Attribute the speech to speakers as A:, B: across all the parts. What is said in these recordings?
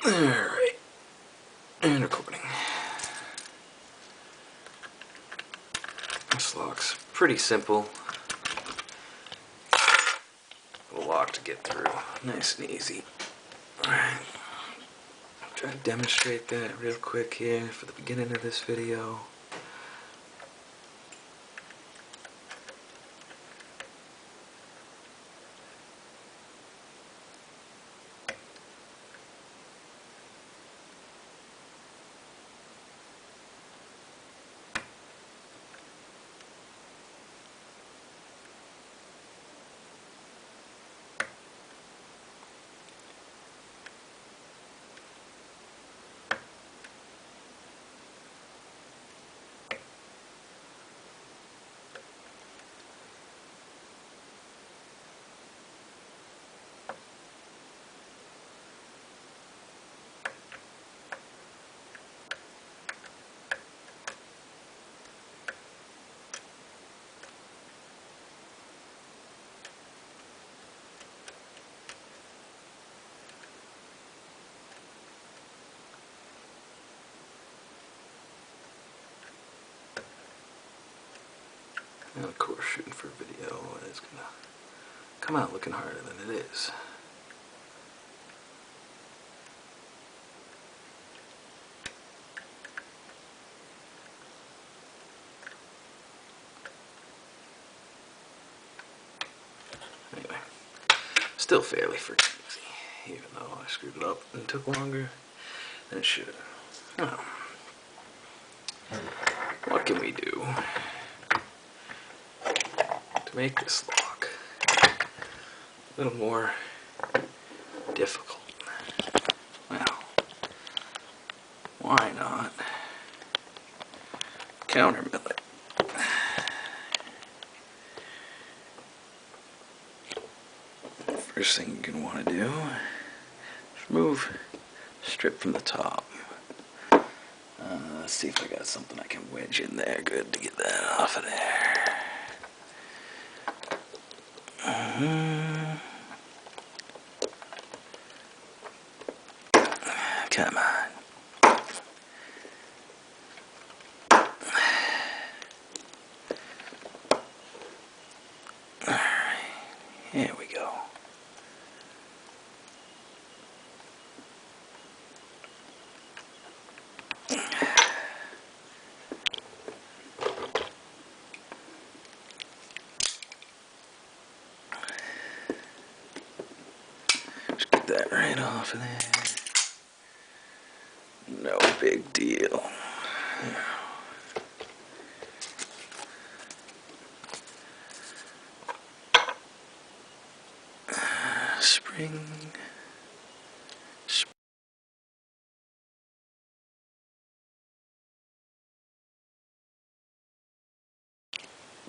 A: Alright, and recording. This lock's pretty simple. A lock to get through, nice and easy. Alright, I'll try to demonstrate that real quick here for the beginning of this video. And of course, shooting for video is gonna come out looking harder than it is. Anyway, still fairly freaking easy, even though I screwed it up and took longer than it should. Now, what can we do to make this lock a little more difficult? Well, why not countermill it? First thing you're going to want to do is remove the strip from the top. Let's see if I got something I can wedge in there good to get that off of there. Come on. Alright, here we go. Just get that right off of there. No big deal. Spring.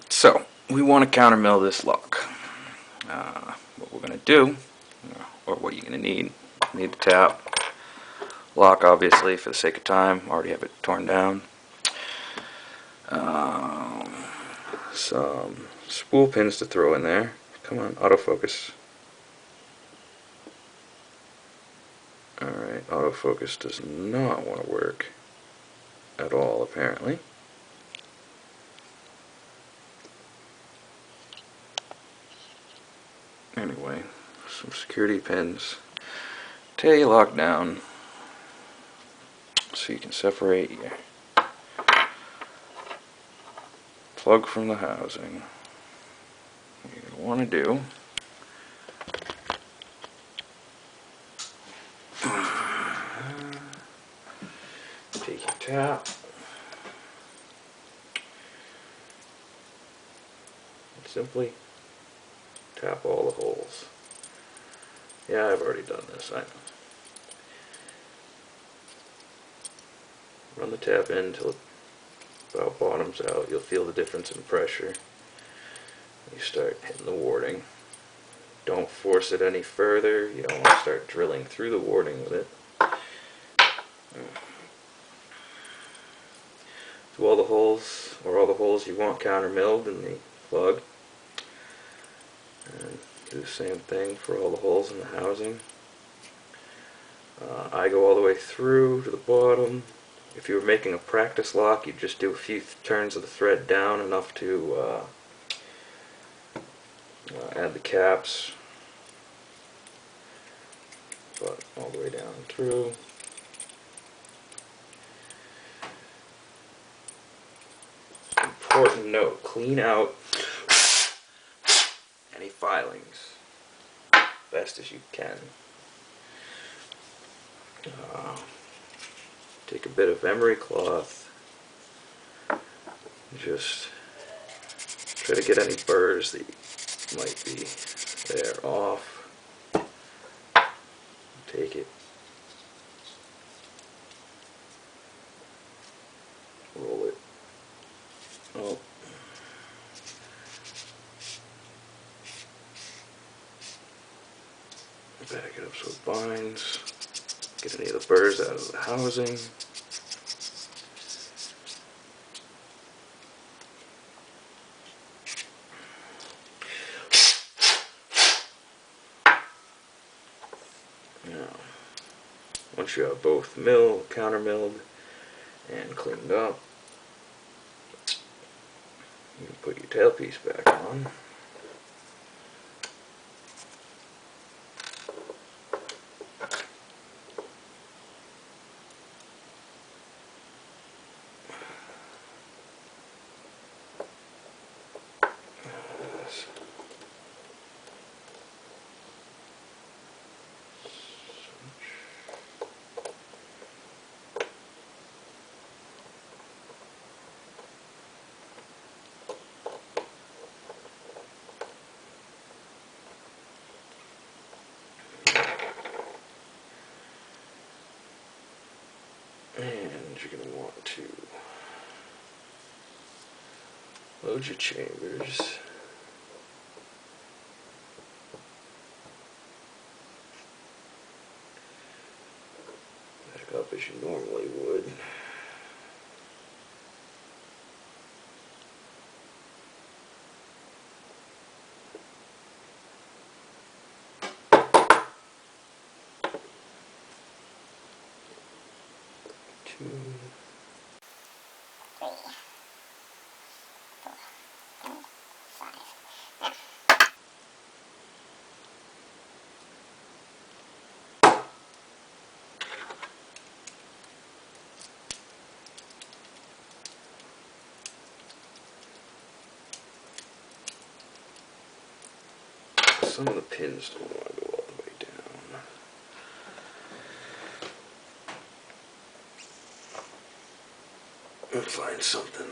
A: So, we want to countermill this lock. What we're going to do, or what you're going to need the tap. Lock, obviously, for the sake of time. Already have it torn down. Some spool pins to throw in there. Come on, autofocus. Alright, autofocus does not want to work at all, apparently. Anyway, some security pins. Tear your lock down so you can separate your plug from the housing. What you're going to want to do take your tap and simply tap all the holes. Yeah, I've already done this, I know. Run the tap in until it about bottoms out. You'll feel the difference in pressure. You start hitting the warding. Don't force it any further. You don't want to start drilling through the warding with it. Do all the holes, or all the holes you want counter-milled in the plug. And do the same thing for all the holes in the housing. I go all the way through to the bottom. If you were making a practice lock, you'd just do a few turns of the thread down, enough to add the caps, but all the way down through. Important note, clean out any filings best as you can. Take a bit of emery cloth, just try to get any burrs that might be there off. Take it, roll it up, back it up so it binds, get any of the burrs out of the housing. Now, once you have both milled, counter milled, and cleaned up, you can put your tailpiece back on. And you're going to want to load your chambers. Back up as you normally would. Two. Some of the pins don't want to go all the way down. Let's find something.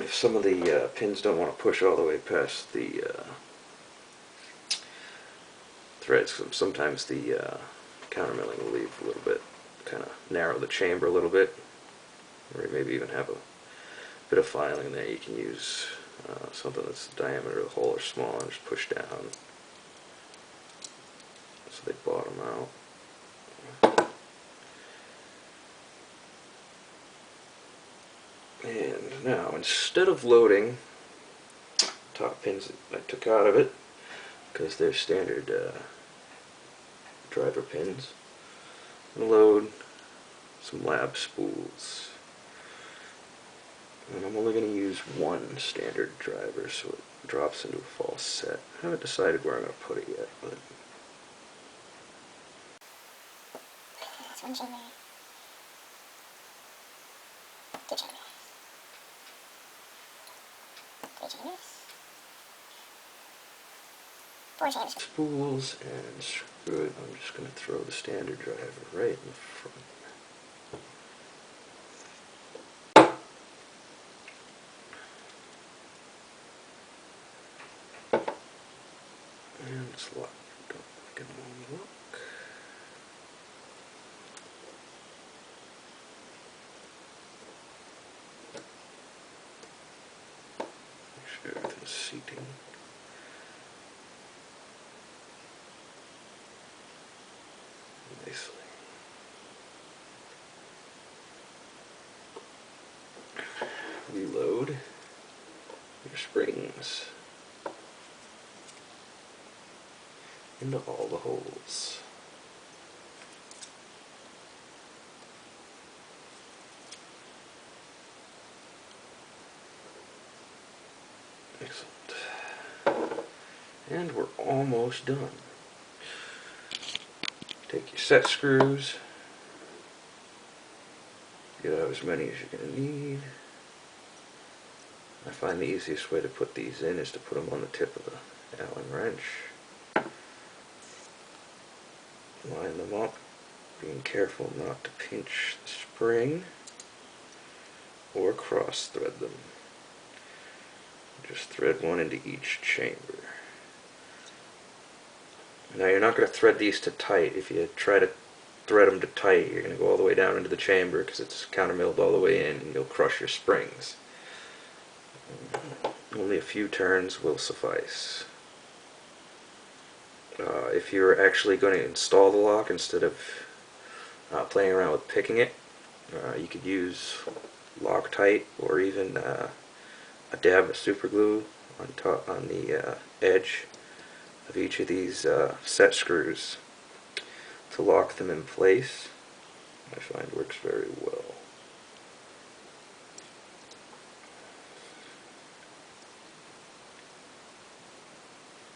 A: If some of the pins don't want to push all the way past the threads, sometimes the countermilling will leave a little bit, kind of narrow the chamber a little bit, or maybe even have a bit of filing there. You can use something that's the diameter of the hole or small and just push down so they bottom out. And now, instead of loading top pins that I took out of it, because they're standard driver pins, I'm going to load some lab spools. And I'm only going to use one standard driver so it drops into a false set. I haven't decided where I'm going to put it yet, but
B: that's one chamber. Two chambers. Three chambers. Four chambers.
A: Spools and screw it. I'm just going to throw the standard driver right in the front. And it's locked. Don't make it long look. Make sure everything's seating. nicely. Reload your springs into all the holes. Excellent. And we're almost done. Take your set screws, get out as many as you're going to need. I find the easiest way to put these in is to put them on the tip of the Allen wrench. Line them up, being careful not to pinch the spring or cross thread them. Just thread one into each chamber. Now you're not going to thread these to tight. If you try to thread them to tight, you're going to go all the way down into the chamber because it's countermilled all the way in and you'll crush your springs. Only a few turns will suffice. If you're actually going to install the lock instead of playing around with picking it, you could use Loctite or even a dab of super glue on the edge of each of these set screws to lock them in place. I find works very well.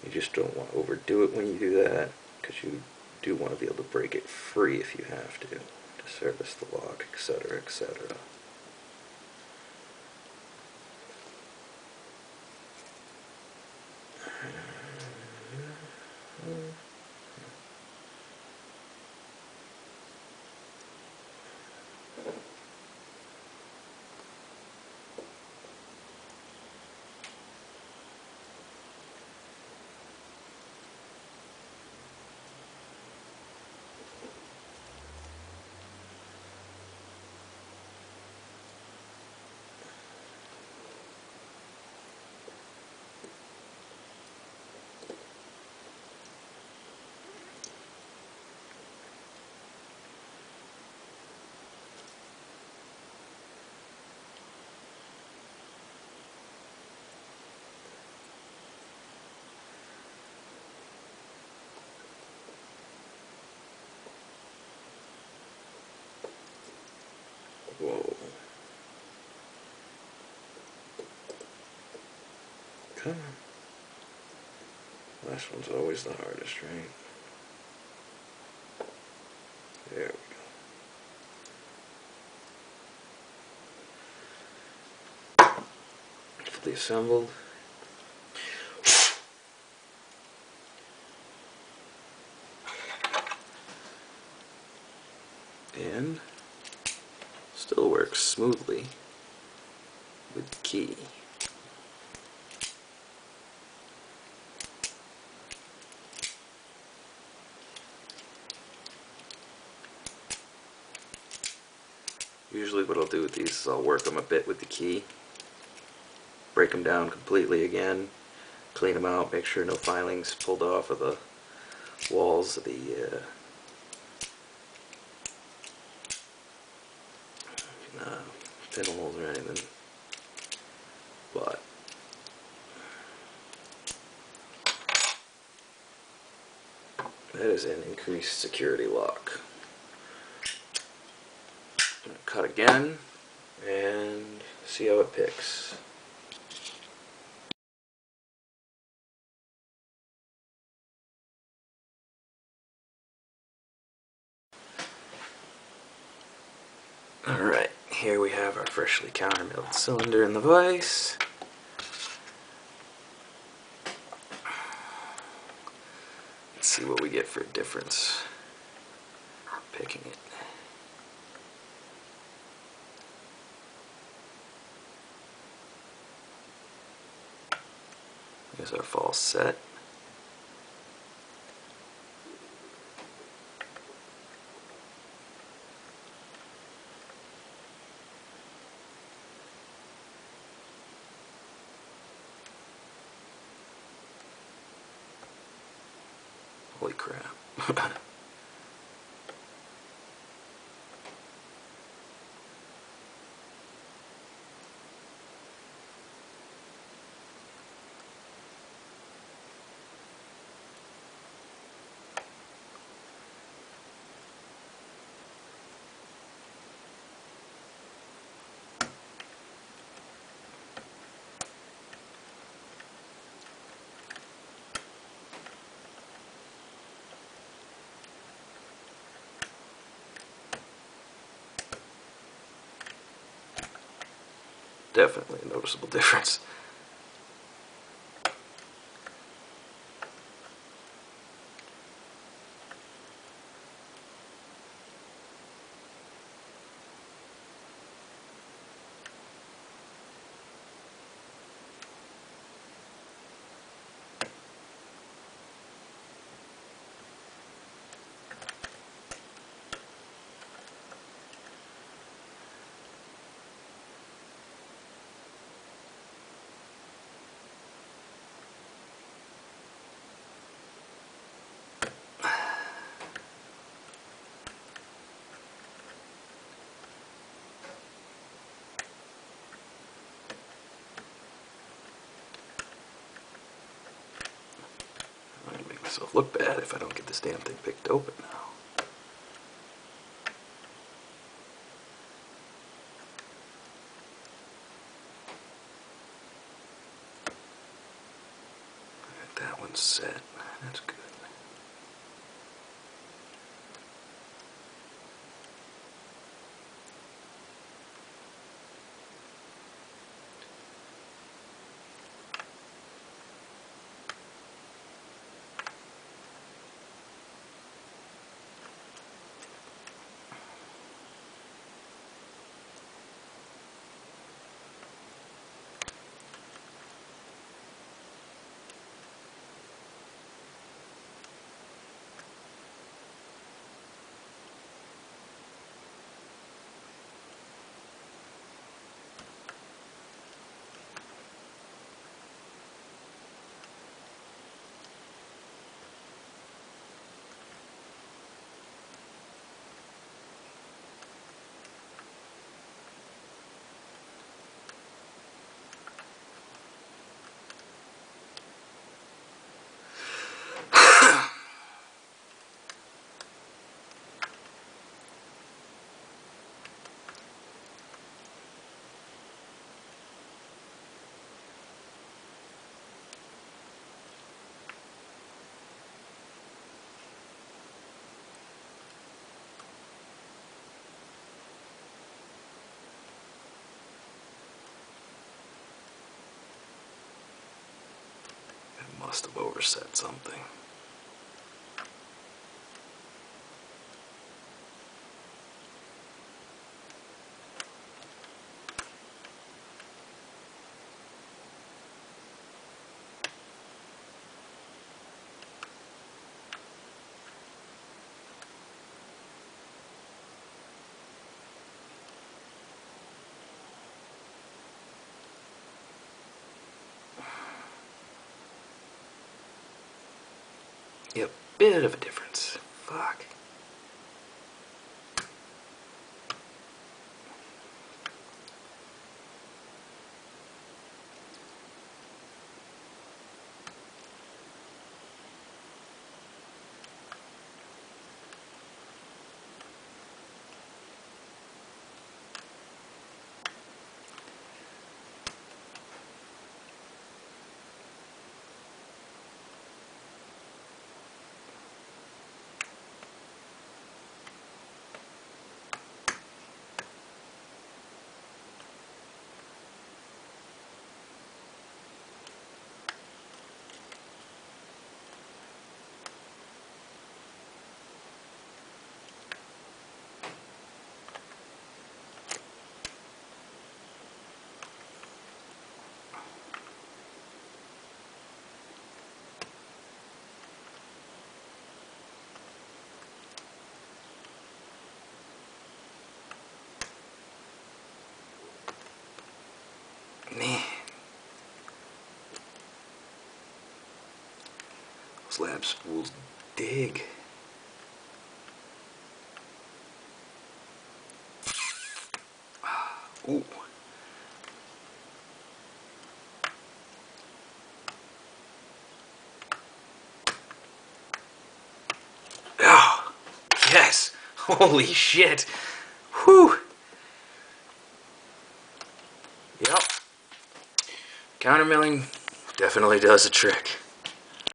A: You just don't want to overdo it when you do that, because you do want to be able to break it free if you have to service the lock, etc., etc. Whoa. Come on. Last one's always the hardest, right? There we go. Fully assembled. And still works smoothly with the key. Usually what I'll do with these is I'll work them a bit with the key, break them down completely again, clean them out, make sure no filings pulled off of the walls of the pinholes or anything. But that is an increased security lock. I'm going to cut again and see how it picks. Alright, here we have our freshly countermilled cylinder in the vise. Let's see what we get for a difference picking it. Here's our false set. Holy crap. definitely a noticeable difference. I'm gonna make myself look bad if I don't get this damn thing picked open now. Alright, that one's set. That's good. I must have overset something. Yeah, bit of a difference. Fuck. Man. Those lab spools dig. Ooh. Oh, yes. Holy shit. Whew. Yep. Countermilling definitely does a trick.